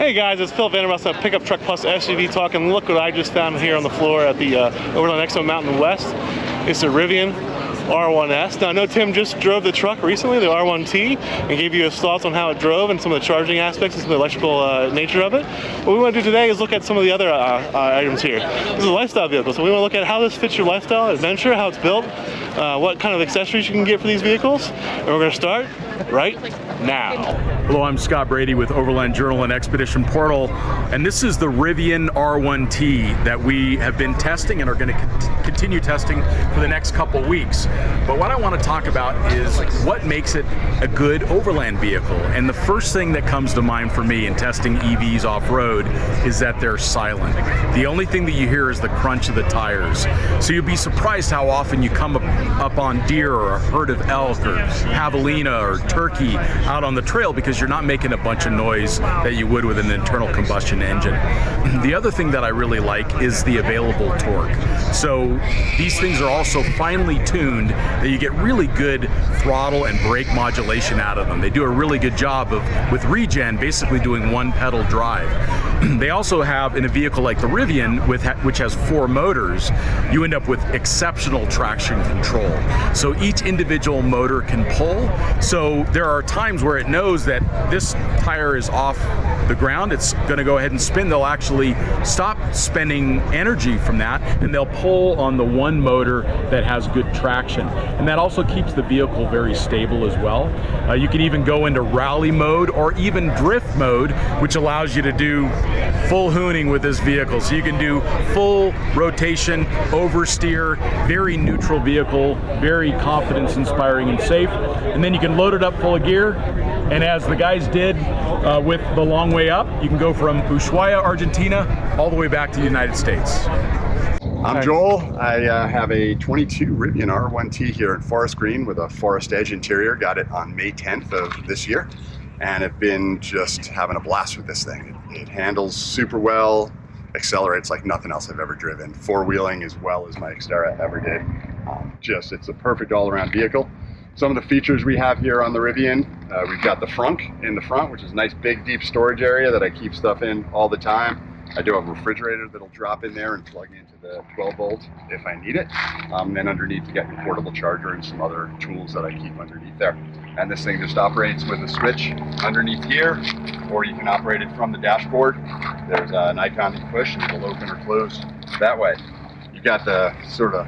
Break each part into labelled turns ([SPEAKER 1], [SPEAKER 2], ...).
[SPEAKER 1] Hey guys, it's Phil Vandermost at Pickup Truck Plus SUV Talk, and look what I just found here on the floor at the Overland Expo Mountain West. It's a Rivian R1S. Now I know Tim just drove the truck recently, the R1T, and gave you his thoughts on how it drove and some of the charging aspects and some of the electrical nature of it. What we want to do today is look at some of the other items here. This is a lifestyle vehicle, so we want to look at how this fits your lifestyle adventure, how it's built, what kind of accessories you can get for these vehicles, and we're going to start right now.
[SPEAKER 2] Hello, I'm Scott Brady with Overland Journal and Expedition Portal, and this is the Rivian R1T that we have been testing and are going to continue testing for the next couple weeks. But what I want to talk about is what makes it a good overland vehicle. And the first thing that comes to mind for me in testing EVs off-road is that they're silent. The only thing that you hear is the crunch of the tires. So you'll be surprised how often you come up on deer or a herd of elk or javelina or turkey out on the trail because you're not making a bunch of noise that you would with an internal combustion engine. The other thing that I really like is the available torque. So these things are also finely tuned that you get really good throttle and brake modulation out of them. They do a really good job of, with regen, basically doing one pedal drive. They also have, in a vehicle like the Rivian, which has 4 motors, you end up with exceptional traction control. So each individual motor can pull. So there are times where it knows that this tire is off the ground, it's going to go ahead and spin. They'll actually stop spending energy from that, and they'll pull on the one motor that has good traction. And that also keeps the vehicle very stable as well. You can even go into rally mode or even drift mode, which allows you to do full hooning with this vehicle. So you can do full rotation, oversteer, very neutral vehicle, very confidence inspiring and safe. And then you can load it up full of gear. And as the guys did with the long way up, you can go from Ushuaia, Argentina, all the way back to the United States.
[SPEAKER 3] I'm Joel. I have a 22 Rivian R1T here in Forest Green with a Forest Edge interior. Got it on May 10th of this year, and have been just having a blast with this thing. It handles super well, accelerates like nothing else I've ever driven. Four-wheeling as well as my Xterra ever did. It's a perfect all-around vehicle. Some of the features we have here on the Rivian, we've got the frunk in the front, which is a nice big deep storage area that I keep stuff in all the time. I do have a refrigerator that'll drop in there and plug into the 12 volt if I need it. Then underneath you got your portable charger and some other tools that I keep underneath there. And this thing just operates with a switch underneath here, or you can operate it from the dashboard. There's an icon that you push and it'll open or close that way. You've got the sort of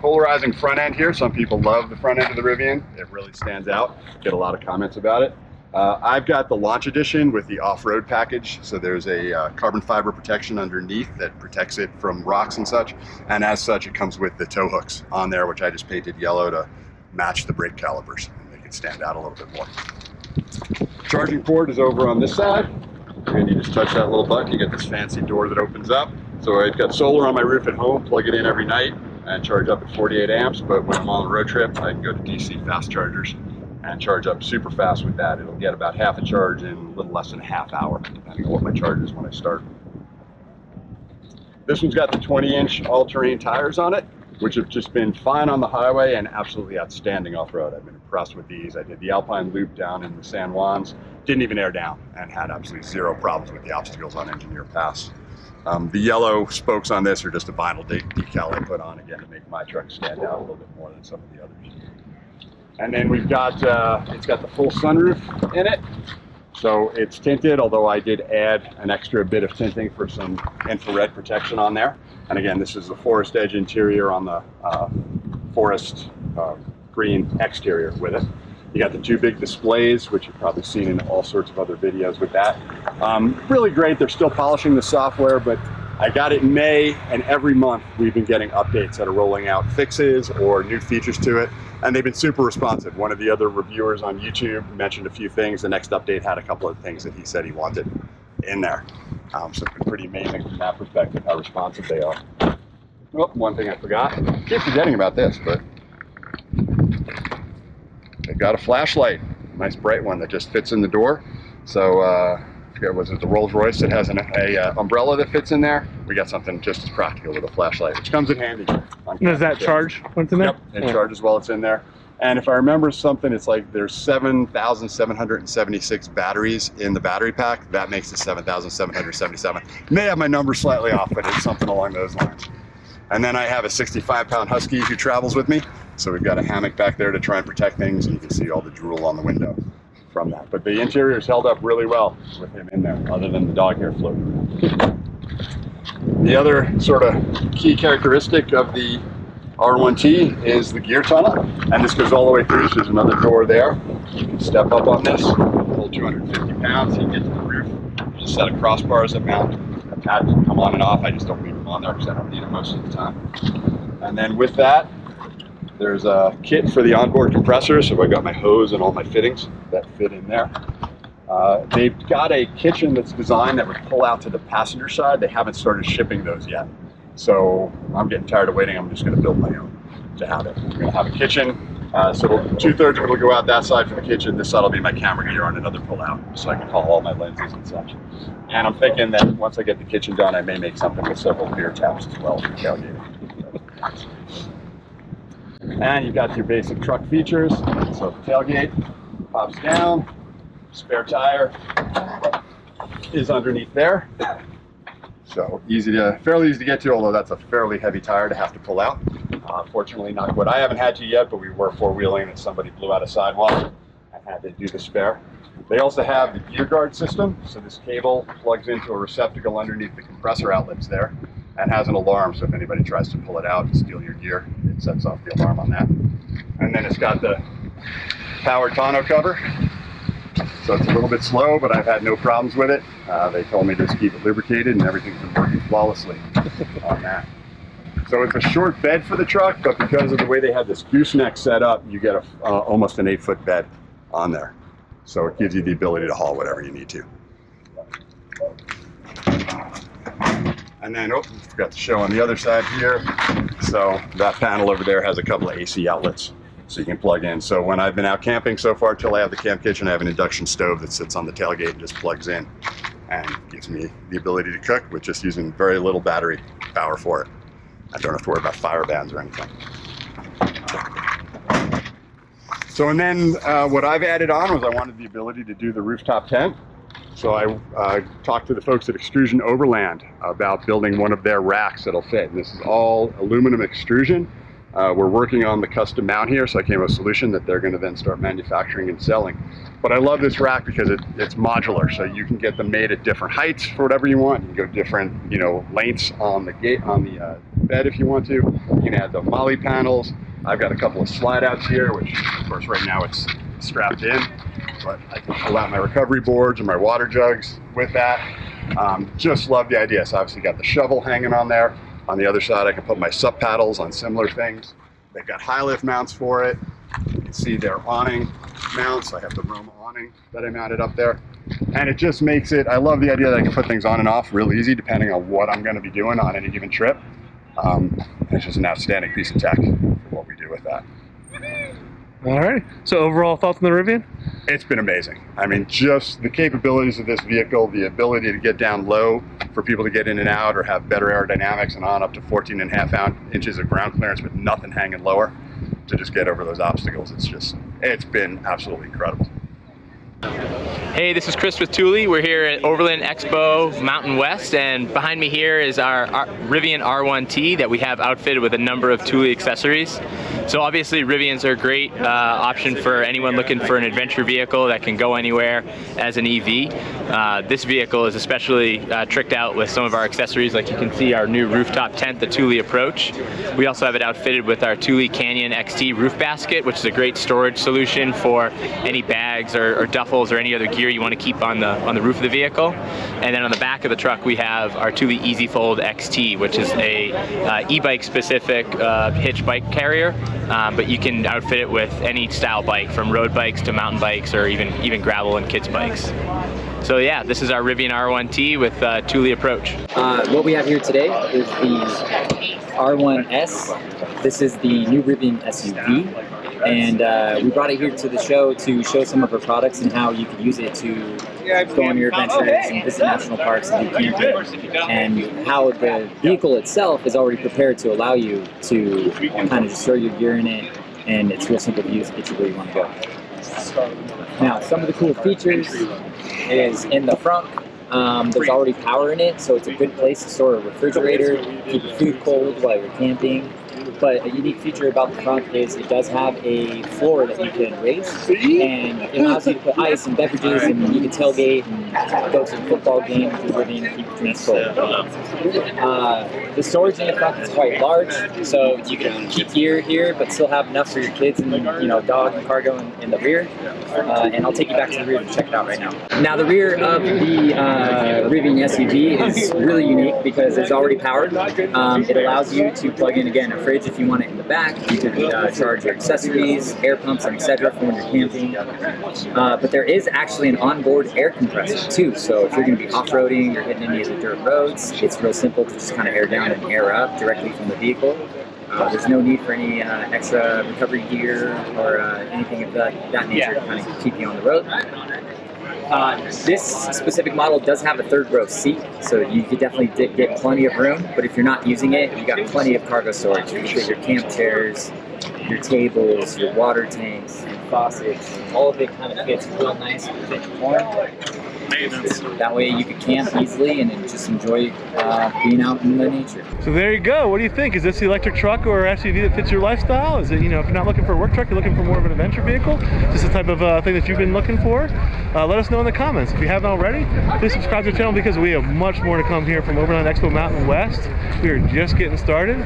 [SPEAKER 3] polarizing front end here. Some people love the front end of the Rivian. It really stands out. Get a lot of comments about it. I've got the launch edition with the off-road package. So there's a carbon fiber protection underneath that protects it from rocks and such. And as such, it comes with the tow hooks on there, which I just painted yellow to match the brake calipers and make it stand out a little bit more. Charging port is over on this side. And you just touch that little button, you get this fancy door that opens up. So I've got solar on my roof at home, plug it in every night and charge up at 48 amps. But when I'm on a road trip, I can go to DC fast chargers and charge up super fast with that. It'll get about half a charge in a little less than a half hour, depending on what my charge is when I start. This one's got the 20-inch all-terrain tires on it, which have just been fine on the highway and absolutely outstanding off-road. I've been impressed with these. I did the Alpine Loop down in the San Juans, didn't even air down, and had absolutely zero problems with the obstacles on Engineer Pass. The yellow spokes on this are just a vinyl decal I put on, again, to make my truck stand out a little bit more than some of the others. And then we've got, it's got the full sunroof in it. So it's tinted, although I did add an extra bit of tinting for some infrared protection on there. And again, this is the Forest Edge interior on the forest green exterior with it. You got the 2 big displays, which you've probably seen in all sorts of other videos with that. Really great. They're still polishing the software, but I got it in May, and every month we've been getting updates that are rolling out fixes or new features to it, and they've been super responsive. One of the other reviewers on YouTube mentioned a few things. The next update had a couple of things that he said he wanted in there. So it's been pretty amazing from that perspective how responsive they are. Oh, one thing I forgot. I keep forgetting about this, but they've got a flashlight, a nice bright one that just fits in the door. So was it the Rolls Royce that has an umbrella that fits in there? We got something just as practical with a flashlight, which comes in handy.
[SPEAKER 1] Does that charge once in there?
[SPEAKER 3] Yep, it charges while it's in there. And if I remember something, it's like there's 7,776 batteries in the battery pack. That makes it 7,777. May have my number slightly off, but it's something along those lines. And then I have a 65-pound husky who travels with me. So we've got a hammock back there to try and protect things. And you can see all the drool on the window from that. But the interior's held up really well with him in there, other than the dog hair floating. The other sort of key characteristic of the R1T is the gear tunnel, and this goes all the way through. So there's another door there. You can step up on this, hold 250 pounds, you can get to the roof. There's a set of crossbars that mount a pad to come on and off. I just don't leave them on there because I don't need them most of the time. And then with that, there's a kit for the onboard compressor. So I got my hose and all my fittings that fit in there. They've got a kitchen that's designed that would pull out to the passenger side. They haven't started shipping those yet. So I'm getting tired of waiting. I'm just going to build my own to have it. I'm going to have a kitchen. So 2/3 of it will go out that side for the kitchen. This side will be my camera gear on another pull out, so I can haul all my lenses and such. And I'm thinking that once I get the kitchen done, I may make something with several beer taps as well for tailgating. And you've got your basic truck features. So the tailgate pops down, spare tire is underneath there. So fairly easy to get to, although that's a fairly heavy tire to have to pull out. Fortunately, not what I haven't had to yet, but we were four-wheeling and somebody blew out a sidewalk and had to do the spare. They also have the gear guard system. So this cable plugs into a receptacle underneath the compressor outlets there and has an alarm. So if anybody tries to pull it out and steal your gear, it sets off the alarm on that. And then it's got the power tonneau cover. So it's a little bit slow, but I've had no problems with it. They told me to just keep it lubricated and everything's been working flawlessly on that. So it's a short bed for the truck, but because of the way they have this gooseneck set up, you get almost an 8-foot bed on there. So it gives you the ability to haul whatever you need to. And then, forgot to show on the other side here. So that panel over there has a couple of AC outlets. So you can plug in. So when I've been out camping so far, till I have the camp kitchen, I have an induction stove that sits on the tailgate and just plugs in and gives me the ability to cook with just using very little battery power for it. I don't have to worry about fire bans or anything. So, and then what I've added on was I wanted the ability to do the rooftop tent. So I talked to the folks at Extrusion Overland about building one of their racks that'll fit. And this is all aluminum extrusion. We're working on the custom mount here, so I came up with a solution that they're going to then start manufacturing and selling. But I love this rack because it's modular, so you can get them made at different heights for whatever you want. You can go different, lengths on the bed if you want to. You can add the molly panels. I've got a couple of slide outs here, which of course right now it's strapped in, but I can pull out my recovery boards or my water jugs with that. Just love the idea. So obviously got the shovel hanging on there. On the other side, I can put my sup paddles on similar things. They've got high lift mounts for it. You can see their awning mounts. I have the Roma awning that I mounted up there. And it just makes it, I love the idea that I can put things on and off real easy depending on what I'm gonna be doing on any given trip. It's just an outstanding piece of tech for what we do with that.
[SPEAKER 1] All right. So overall thoughts on the Rivian?
[SPEAKER 3] It's been amazing. I mean, just the capabilities of this vehicle, the ability to get down low for people to get in and out or have better aerodynamics and on up to 14.5 inches of ground clearance with nothing hanging lower to just get over those obstacles. It's been absolutely incredible.
[SPEAKER 4] Hey, this is Chris with Thule. We're here at Overland Expo Mountain West, and behind me here is our Rivian R1T that we have outfitted with a number of Thule accessories. So obviously Rivians are a great option for anyone looking for an adventure vehicle that can go anywhere as an EV. This vehicle is especially tricked out with some of our accessories, like you can see our new rooftop tent, the Thule Approach. We also have it outfitted with our Thule Canyon XT roof basket, which is a great storage solution for any bags or duffels or any other gear you want to keep on the roof of the vehicle. And then on the back of the truck we have our Thule Easy Fold XT, which is a e-bike specific hitch bike carrier, but you can outfit it with any style bike, from road bikes to mountain bikes or even gravel and kids bikes. So yeah, this is our Rivian R1T with Thule Approach.
[SPEAKER 5] What we have here today is the R1S. This is the new Rivian SUV, and we brought it here to the show to show some of our products and how you can use it to go on your adventures and visit national parks and do camping, and how the vehicle itself is already prepared to allow you to kind of just throw your gear in it and it's real simple to use to get you where you want to go. Now, some of the cool features is in the front. There's already power in it, so it's a good place to store a refrigerator, keep your food cold while you're camping. But a unique feature about the front is it does have a floor that you can raise, and it allows you to put ice and beverages, and you can tailgate and go to a football game with your Rivian and keep your drinks cold. The storage in the front is quite large, so you can keep gear here, but still have enough for your kids and dog and cargo in the rear. And I'll take you back to the rear to check it out right now. Now, the rear of the Rivian SUV is really unique because it's already powered. It allows you to plug in, again, a fridge if you want it in the back. You can charge your accessories, air pumps, and etc. for when you're camping. But there is actually an onboard air compressor too. So if you're going to be off-roading, you're hitting any of the dirt roads, it's real simple to just kind of air down and air up directly from the vehicle. There's no need for any extra recovery gear or anything of that nature to kind of keep you on the road. This specific model does have a third row seat, so you could definitely get plenty of room, but if you're not using it, you got plenty of cargo storage. You can put your camp chairs, your tables, your water tanks, and faucets. All of it kind of fits real nice within your form. That way you can camp easily and then just enjoy being out in the nature.
[SPEAKER 1] So there you go. What do you think? Is this the electric truck or SUV that fits your lifestyle? Is it, if you're not looking for a work truck, you're looking for more of an adventure vehicle? Is this the type of thing that you've been looking for? Let us know in the comments. If you haven't already, please subscribe to the channel because we have much more to come here from Overland Expo Mountain West. We are just getting started.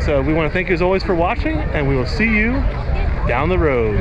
[SPEAKER 1] So we want to thank you as always for watching, and we will see you down the road.